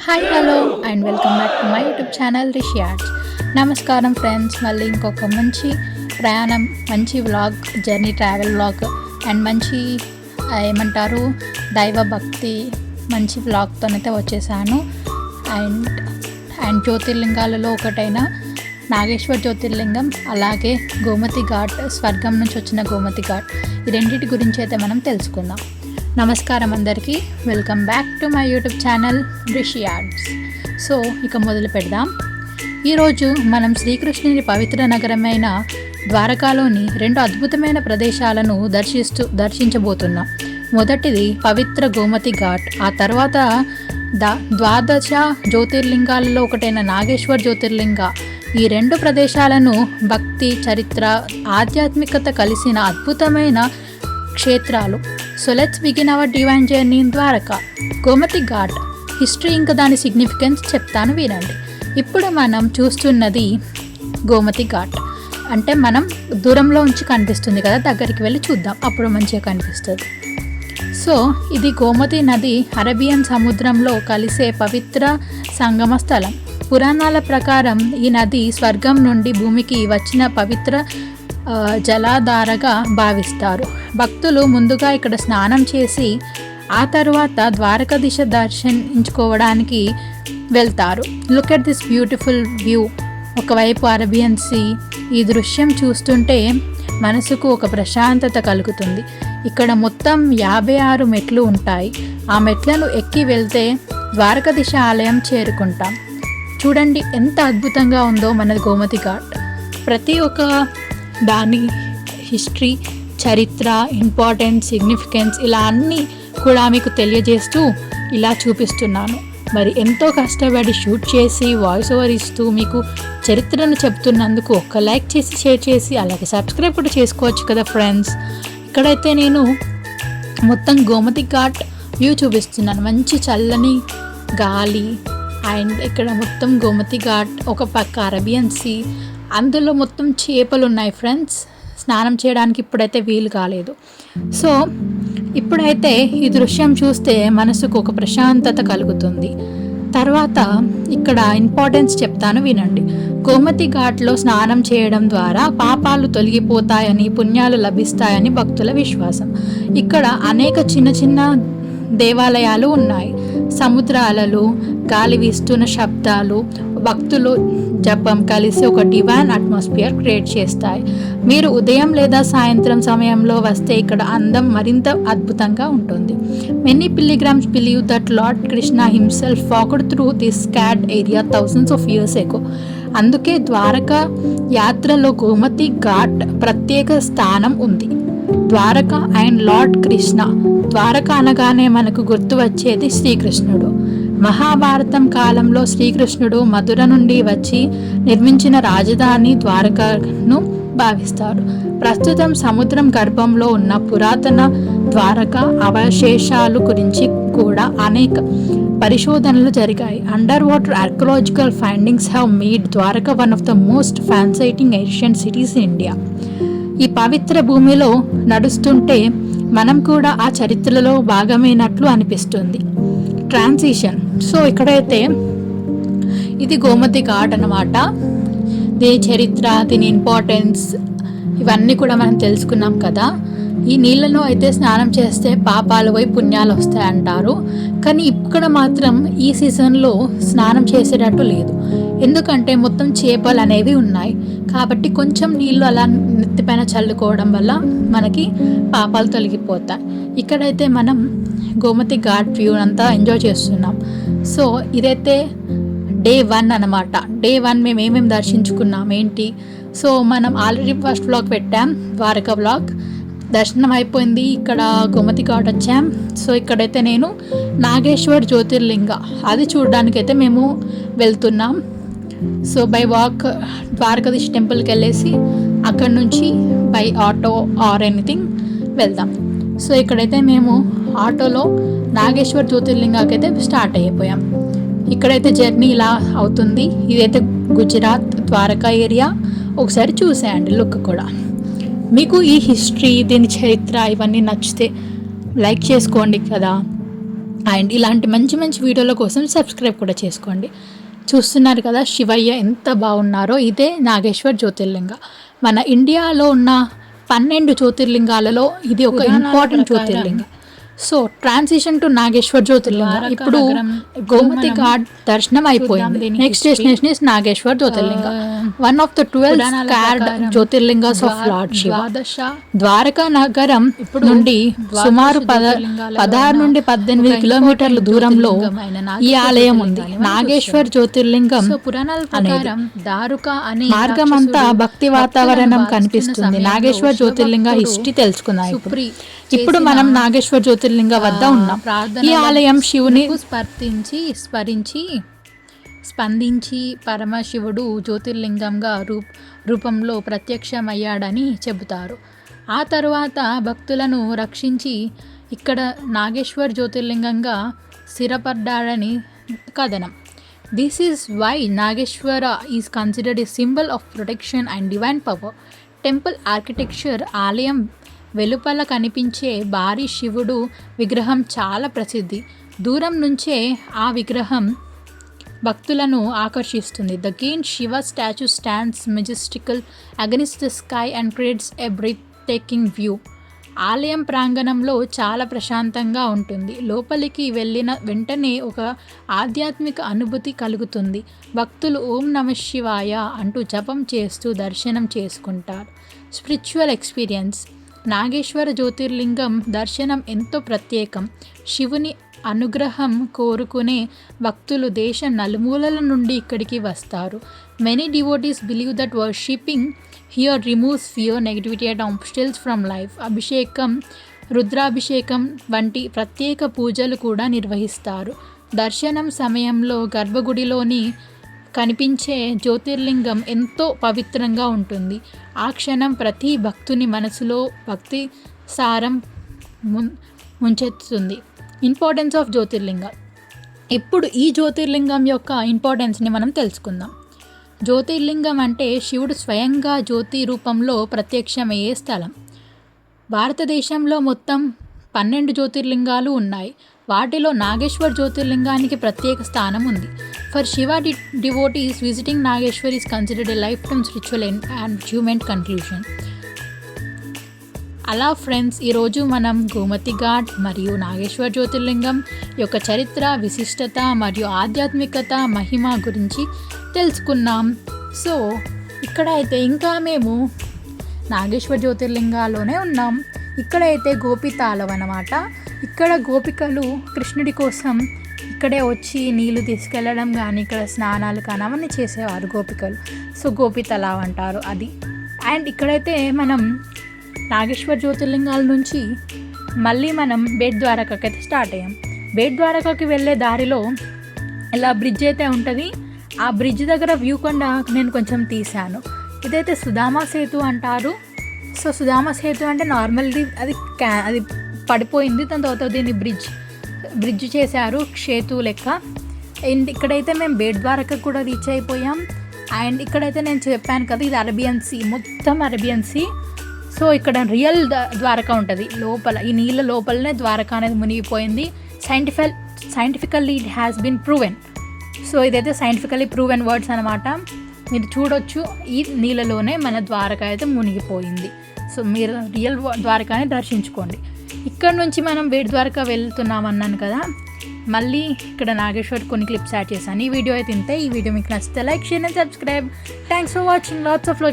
Hi hello and welcome back to my YouTube channel Rishi arts. నమస్కారం friends, మళ్ళీ ఇంకొక మంచి ప్రయాణం, మంచి vlog, journey travel vlog and మంచి ఏమంటారు దైవ భక్తి మంచి వ్లాగ్తోనైతే వచ్చేసాను. అండ్ అండ్ జ్యోతిర్లింగాలలో ఒకటైన నాగేశ్వర్ జ్యోతిర్లింగం, అలాగే గోమతి ఘాట్, స్వర్గం నుంచి వచ్చిన గోమతి ఘాట్, ఈ రెండింటి గురించి అయితే మనం తెలుసుకుందాం. నమస్కారం అందరికీ, welcome back to my YouTube channel Rishi arts. So ఇక మొదలు పెడదాం. ఈరోజు మనం శ్రీకృష్ణుని పవిత్ర నగరమైన ద్వారకాలోని రెండు అద్భుతమైన ప్రదేశాలను దర్శించబోతున్నాం. మొదటిది పవిత్ర గోమతి ఘాట్, ఆ తర్వాత ద్వాదశ జ్యోతిర్లింగాలలో ఒకటైన నాగేశ్వర్ జ్యోతిర్లింగ. ఈ రెండు ప్రదేశాలను భక్తి, చరిత్ర, ఆధ్యాత్మికత కలిసిన అద్భుతమైన క్షేత్రాలు. So let's begin our divine journey in Dwarka. Gomti ghat history ఇంకా దాని సిగ్నిఫికెన్స్ చెప్తాను, వినండి. ఇప్పుడు మనం చూస్తున్నది గోమతి ఘాట్. అంటే మనం దూరంలో ఉంచి కనిపిస్తుంది కదా, దగ్గరికి వెళ్ళి చూద్దాం, అప్పుడు మంచిగా కనిపిస్తుంది. సో ఇది గోమతి నది అరేబియన్ సముద్రంలో కలిసే పవిత్ర సంగమ స్థలం. పురాణాల ప్రకారం ఈ నది స్వర్గం నుండి భూమికి వచ్చిన పవిత్ర జలాధారగా భావిస్తారు. భక్తులు ముందుగా ఇక్కడ స్నానం చేసి ఆ తర్వాత ద్వారక దిశ దర్శించుకోవడానికి వెళ్తారు. Look at this beautiful view. ఒకవైపు అరేబియన్ సీ. ఈ దృశ్యం చూస్తుంటే మనసుకు ఒక ప్రశాంతత కలుగుతుంది. ఇక్కడ మొత్తం 56 మెట్లు ఉంటాయి. ఆ మెట్లను ఎక్కి వెళ్తే ద్వారక దిశ ఆలయం చేరుకుంటాం. చూడండి ఎంత అద్భుతంగా ఉందో మన గోమతి ఘాట్. ప్రతి ఒక్క దాని హిస్టరీ, చరిత్ర, ఇంపార్టెన్స్, సిగ్నిఫికెన్స్ ఇలా అన్నీ కూడా మీకు తెలియజేస్తూ ఇలా చూపిస్తున్నాను. మరి ఎంతో కష్టపడి షూట్ చేసి వాయిస్ ఓవర్ ఇస్తూ మీకు చరిత్రను చెప్తున్నందుకు ఒక లైక్ చేసి, షేర్ చేసి, అలాగే సబ్స్క్రైబ్ కూడా చేసుకోవచ్చు కదా ఫ్రెండ్స్. ఇక్కడైతే నేను మొత్తం గోమతి ఘాట్ వ్యూ చూపిస్తున్నాను. మంచి చల్లని గాలి అండ్ ఇక్కడ మొత్తం గోమతి ఘాట్, ఒక పక్క అరేబియన్ సీ, అందులో మొత్తం చేపలు ఉన్నాయి ఫ్రెండ్స్. స్నానం చేయడానికి ఇప్పుడైతే వీలు కాలేదు. సో ఇప్పుడైతే ఈ దృశ్యం చూస్తే మనసుకు ఒక ప్రశాంతత కలుగుతుంది. తర్వాత ఇక్కడ ఇంపార్టెన్స్ చెప్తాను, వినండి. గోమతి ఘాట్లో స్నానం చేయడం ద్వారా పాపాలు తొలగిపోతాయని, పుణ్యాలు లభిస్తాయని భక్తుల విశ్వాసం. ఇక్కడ అనేక చిన్న చిన్న దేవాలయాలు ఉన్నాయి. సముద్ర అలలు, గాలి వీస్తున్న శబ్దాలు, భక్తులు జపం కలిసి ఒక డివైన్ అట్మాస్ఫియర్ క్రియేట్ చేస్తాయి. మీరు ఉదయం లేదా సాయంత్రం సమయంలో వస్తే ఇక్కడ అందం మరింత అద్భుతంగా ఉంటుంది. Many pilgrims believe that lord Krishna himself walked through this sacred area thousands of years ago. అందుకే ద్వారకా యాత్రలో గోమతి ఘాట్ ప్రత్యేక స్థానం ఉంది. Dwarka and lord Krishna. ద్వారక అనగానే మనకు గుర్తు వచ్చేది శ్రీకృష్ణుడు. మహాభారతం కాలంలో శ్రీకృష్ణుడు మధుర నుండి వచ్చి నిర్మించిన రాజధాని ద్వారకను భావిస్తారు. ప్రస్తుతం సముద్రం గర్భంలో ఉన్న పురాతన ద్వారక అవశేషాలు గురించి కూడా అనేక పరిశోధనలు జరిగాయి. Under water archaeological findings have made Dwarka one of the most fascinating Asian cities in India. ఈ పవిత్ర భూమిలో నడుస్తుంటే మనం కూడా ఆ చరిత్రలో భాగమైనట్లు అనిపిస్తుంది. ట్రాన్సిషన్. సో ఇక్కడైతే ఇది గోమతి ఘాట్ అన్నమాట. దీని చరిత్ర, దీని ఇంపార్టెన్స్ ఇవన్నీ కూడా మనం తెలుసుకున్నాం కదా. ఈ నీళ్ళలో అయితే స్నానం చేస్తే పాపాలు పోయి పుణ్యాలు వస్తాయి అంటారు. కానీ ఇక్కడ మాత్రం ఈ సీజన్లో స్నానం చేసేటట్టు లేదు. ఎందుకంటే మొత్తం చేపలు అనేవి ఉన్నాయి. కాబట్టి కొంచెం నీళ్ళు అలా నెత్తిపైన చల్లుకోవడం వల్ల మనకి పాపాలు తొలగిపోతాయి. ఇక్కడైతే మనం గోమతి ఘాట్ వ్యూ అంతా ఎంజాయ్ చేస్తున్నాం. సో ఇదైతే డే 1 అన్నమాట. డే 1 మేము ఏమేమి దర్శించుకున్నాం ఏంటి. సో మనం ఆల్రెడీ ఫస్ట్ వ్లాగ్ పెట్టాం, ద్వారకా వ్లాగ్. దర్శనం అయిపోయింది. ఇక్కడ గోమతి ఘాట్ వచ్చాం. సో ఇక్కడైతే నేను నాగేశ్వర్ జ్యోతిర్లింగ అది చూడడానికైతే మేము వెళ్తున్నాం. సో బై వాక్ ద్వారకాధీశ్ టెంపుల్కి వెళ్ళేసి అక్కడ నుంచి బై ఆటో ఆర్ ఎనీథింగ్ వెళ్దాం. సో ఇక్కడైతే మేము ఆటోలో నాగేశ్వర్ జ్యోతిర్లింగాకి అయితే స్టార్ట్ అయిపోయాం. ఇక్కడైతే జర్నీ ఇలా అవుతుంది. ఇదైతే గుజరాత్ ద్వారకా ఏరియా. ఒకసారి చూసేయండి లుక్ కూడా. మీకు ఈ హిస్టరీ, దీని చరిత్ర ఇవన్నీ నచ్చితే లైక్ చేసుకోండి కదా. అండ్ ఇలాంటి మంచి మంచి వీడియోల కోసం సబ్స్క్రైబ్ కూడా చేసుకోండి. చూస్తున్నారు కదా శివయ్య ఎంత బాగున్నారో. ఇదే నాగేశ్వర్ జ్యోతిర్లింగ. మన ఇండియాలో ఉన్న 12 జ్యోతిర్లింగాలలో ఇది ఒక important jyotirlinga. So transition to Nageshwar jyotirlinga. ఇప్పుడు గోమతి ఘాట్ దర్శనం అయిపోయింది. Next destination is Nageshwar jyotirlinga, one of the 12 sacred jyotirlingas of lord Shiva. Dwarka నగరం నుండి సుమారు 16 నుండి 18 కిలోమీటర్ల దూరంలో ఈ ఆలయం ఉంది. నాగేశ్వర్ జ్యోతిర్లింగం మార్గం అంతా భక్తి వాతావరణం కనిపిస్తుంది. నాగేశ్వర్ జ్యోతిర్లింగ హిస్టరీ తెలుసుకుందాం. ఇప్పుడు మనం నాగేశ్వర్ జ్యోతిర్లింగ వద్ద ఉన్నాం. ఈ ఆలయం శివుని స్పందించి పరమశివుడు జ్యోతిర్లింగంగా రూపంలో ప్రత్యక్షమయ్యాడని చెబుతారు. ఆ తరువాత భక్తులను రక్షించి ఇక్కడ నాగేశ్వర్ జ్యోతిర్లింగంగా స్థిరపడ్డాడని కథనం. This is why Nageshwara is considered a symbol of protection and divine power. Temple architecture. ఆలయం వెలుపల కనిపించే భారీ శివుడు విగ్రహం చాలా ప్రసిద్ధి. దూరం నుంచే ఆ విగ్రహం భక్తులను ఆకర్షిస్తుంది. The green Shiva statue stands majestical against the sky and creates a breathtaking view. ఆలయం ప్రాంగణంలో చాలా ప్రశాంతంగా ఉంటుంది. లోపలికి వెళ్ళిన వెంటనే ఒక ఆధ్యాత్మిక అనుభూతి కలుగుతుంది. భక్తులు ఓం నమః శివాయ అంటూ జపం చేస్తూ దర్శనం చేసుకుంటారు. Spiritual experience. నాగేశ్వర జ్యోతిర్లింగం దర్శనం ఎంతో ప్రత్యేకం. శివుని అనుగ్రహం కోరుకునే భక్తులు దేశ నలుమూలల నుండి ఇక్కడికి వస్తారు. Many devotees believe that worshipping here removes fear, negativity and obstacles from life. అభిషేకం, రుద్రాభిషేకం వంటి ప్రత్యేక పూజలు కూడా నిర్వహిస్తారు. దర్శనం సమయంలో గర్భగుడిలోని కనిపించే జ్యోతిర్లింగం ఎంతో పవిత్రంగా ఉంటుంది. ఆ క్షణం ప్రతి భక్తుని మనసులో భక్తి సారం ముంచెత్తుతుంది. ఇంపార్టెన్స్ ఆఫ్ జ్యోతిర్లింగ. ఇప్పుడు ఈ జ్యోతిర్లింగం యొక్క ఇంపార్టెన్స్ని మనం తెలుసుకుందాం. జ్యోతిర్లింగం అంటే శివుడు స్వయంగా జ్యోతి రూపంలో ప్రత్యక్షమయ్యే స్థలం. భారతదేశంలో మొత్తం 12 జ్యోతిర్లింగాలు ఉన్నాయి. వాటిలో నాగేశ్వర్ జ్యోతిర్లింగానికి ప్రత్యేక స్థానం ఉంది. For Shiva devotees visiting Nageshwar is considered a lifetime spiritual and achievement conclusion. అలా ఫ్రెండ్స్, ఈరోజు మనం గోమతి ఘాట్ మరియు నాగేశ్వర్ జ్యోతిర్లింగం యొక్క చరిత్ర, విశిష్టత మరియు ఆధ్యాత్మికత మహిమ గురించి తెలుసుకున్నాం. సో ఇక్కడైతే ఇంకా మేము నాగేశ్వర్ జ్యోతిర్లింగాలోనే ఉన్నాం. ఇక్కడైతే గోపితాలం అన్నమాట. ఇక్కడ గోపికలు కృష్ణుడి కోసం ఇక్కడే వచ్చి నీళ్లు తీసుకెళ్ళడం కానీ ఇక్కడ స్నానాలు కానీ అవన్నీ చేసేవారు గోపికలు. సో గోపితలావ్ అంటారు అది. అండ్ ఇక్కడైతే మనం నాగేశ్వర్ జ్యోతిర్లింగాల నుంచి మళ్ళీ మనం బేట్ ద్వారకాకి అయితే స్టార్ట్ అయ్యాం. బేట్ ద్వారకాకి వెళ్ళే దారిలో ఇలా బ్రిడ్జ్ అయితే ఉంటుంది. ఆ బ్రిడ్జ్ దగ్గర వ్యూ కొండ నేను కొంచెం తీశాను. ఇదైతే సుధామా సేతు అంటారు. సో సుధామా సేతు అంటే నార్మల్ది, అది పడిపోయింది. దాని తర్వాత దీన్ని బ్రిడ్జ్ చేశారు సేతు లెక్క. అండ్ ఇక్కడైతే మేము బేట్ ద్వారకా కూడా రీచ్ అయిపోయాం. అండ్ ఇక్కడైతే నేను చెప్పాను కదా, ఇది అరేబియన్ సీ, మొత్తం అరేబియన్ సీ. సో ఇక్కడ రియల్ ద్వారకా ఉంటుంది లోపల. ఈ నీళ్ళ లోపలనే ద్వారకా అనేది మునిగిపోయింది. Scientifically it has been proven. So ఇదైతే సైంటిఫికల్లీ ప్రూవెన్ వర్డ్స్ అనమాట. మీరు చూడొచ్చు, ఈ నీళ్ళలోనే మన ద్వారకా అయితే మునిగిపోయింది. సో మీరు రియల్ ద్వారకాని దర్శించుకోండి. ఇక్కడ నుంచి మనం బేట్ ద్వారకా వెళ్తున్నాం అన్నాను కదా. మళ్ళీ ఇక్కడ నాగేశ్వర్ కొన్ని క్లిప్స్ యాడ్ చేశాను. ఈ వీడియో అయితే ఇంతే. ఈ వీడియో మీకు నచ్చితే like, share and subscribe. Thanks for watching. Lots of love.